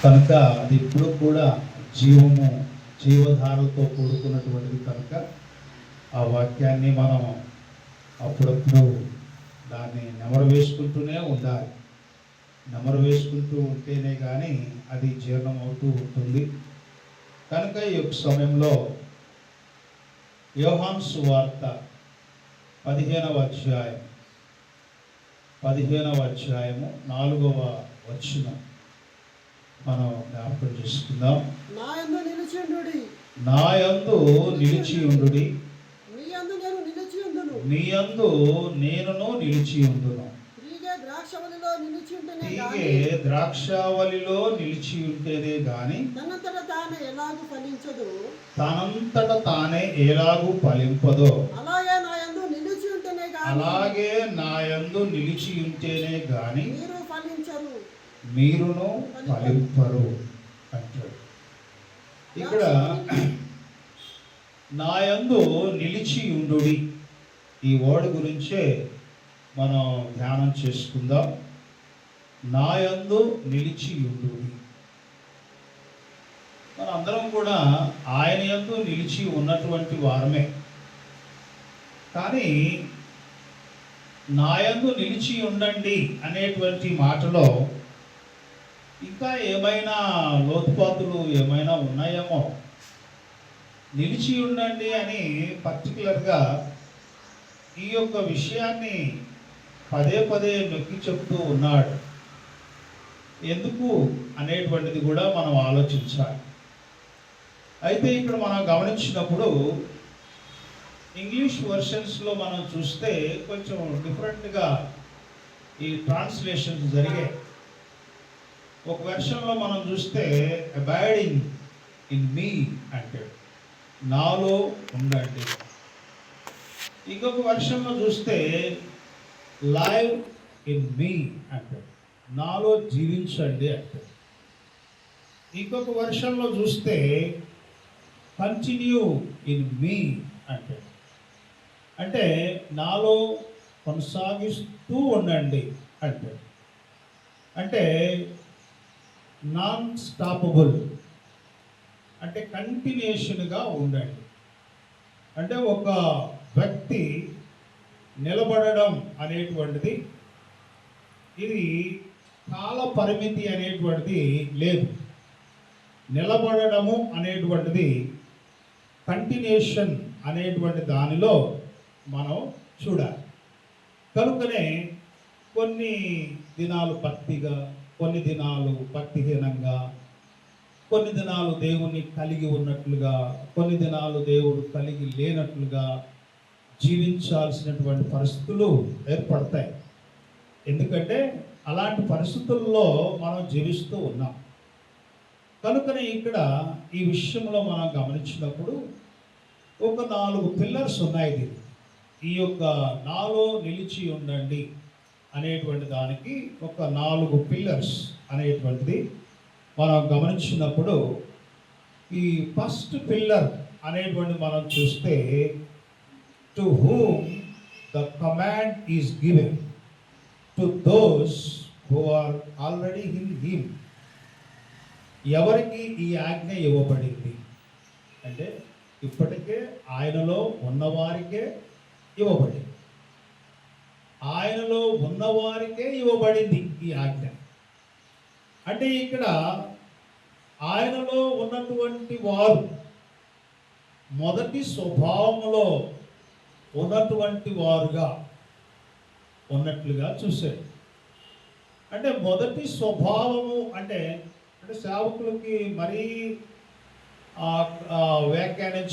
కనుక అది ఇప్పుడు కూడా జీవధారలతో కూడుకున్నటువంటిది కనుక ఆ వాక్యాన్ని మనం అప్పుడప్పుడు దాన్ని నెమరు వేసుకుంటూనే ఉండాలి. నెమరు వేసుకుంటూ ఉంటేనే కానీ అది జీర్ణం అవుతూ ఉంటుంది. కనుక ఈ యొక్క సమయంలో యోహాను సువార్త 15వ అధ్యాయము 4వ వచనం మనం జ్ఞాపకం చేసుకుందాం. నా యందు నిలిచి ఉండుడి, నీ యందు నేనును నిలిచి ఉండును. తీగె ద్రాక్షావళిలో నిలిచి ఉంటేనే గాని తనంతట తానే ఎలాగూ ఫలింపదో, అలాగే నా యందు నిలిచి ఉంటేనే గాని మీరును ఫలింపరు అంటాడు. ఇక్కడ నా యందు నిలిచి ఉండుడి, ఈ వర్డ్ గురించే మనం ధ్యానం చేసుకుందాం. నా యందు నిలిచి ఉండుడి. మనందరం కూడా ఆయన యందు నిలిచి ఉన్నటువంటి వారమే. కానీ నా యందు నిలిచి ఉండండి అనేటువంటి మాటలో ఇంకా ఏమైనా లోతుపాతులు ఏమైనా ఉన్నాయేమో. నిలిచి ఉండండి అని పర్టికులర్గా ఈ యొక్క విషయాన్ని పదే పదే నొక్కి చెప్తూ ఉన్నాడు. ఎందుకు అనేటువంటిది కూడా మనం ఆలోచించాలి. అయితే ఇక్కడ మనం గమనించినప్పుడు ఇంగ్లీష్ వర్షన్స్లో మనం చూస్తే కొంచెం డిఫరెంట్గా ఈ ట్రాన్స్లేషన్స్ జరిగాయి. ఒక వెర్షన్లో మనం చూస్తే అబైడింగ్ ఇన్ మీ అంటే నాలో ఉండండి. ఇంకొక వెర్షన్లో చూస్తే లైవ్ ఇన్ మీ అంటే నాలో జీవించండి అంటే. ఇంకొక వెర్షన్లో చూస్తే కంటిన్యూ ఇన్ మీ అంటే అంటే నాలో కొనసాగిస్తూ ఉండండి అంటే. అంటే నాన్ స్టాపబుల్ అంటే కంటిన్యూషన్గా ఉండండి. అంటే ఒక వ్యక్తి నిలబడడం అనేటువంటిది ఇది కాల పరిమితి అనేటువంటిది లేదు. నిలబడము అనేటువంటిది కంటిన్యూషన్ అనేటువంటి దానిలో మనం చూడాలి. కనుకనే కొన్ని దినాలు భక్తిగా, కొన్ని దినాలు భక్తిహీనంగా, కొన్ని దినాలు దేవుణ్ణి కలిగి ఉన్నట్లుగా, కొన్ని దినాలు దేవుడు కలిగి లేనట్లుగా జీవించాల్సినటువంటి పరిస్థితులు ఏర్పడతాయి. ఎందుకంటే అలాంటి పరిస్థితుల్లో మనం జీవిస్తూ ఉన్నాం. కనుకనే ఇక్కడ ఈ విషయంలో మనం గమనించినప్పుడు ఒక 4 పిల్లర్స్ ఉన్నాయి. ఈ యొక్క నాలో నిలిచి ఉండండి అనేటువంటి దానికి ఒక 4 పిల్లర్స్ అనేటువంటిది మనం గమనించినప్పుడు ఈ ఫస్ట్ పిల్లర్ అనేటువంటి మనం చూస్తే to whom the command is given to those who are already in him. ఎవరికి ఈ ఆజ్ఞ ఇవ్వబడింది అంటే ఇప్పటికే ఆయనలో ఉన్నవారికే ఇవ్వబడింది. ఆయనలో ఉన్నవారికే ఇవ్వబడింది ఈ ఆజ్ఞ. అంటే ఇక్కడ ఆయనలో ఉన్నటువంటి వారు మొదటి స్వభావంలో ఉన్నటువంటి వారుగా ఉన్నట్లుగా చూశాడు. అంటే మొదటి స్వభావము అంటే సేవకులకి మరీ వ్యాఖ్యానించి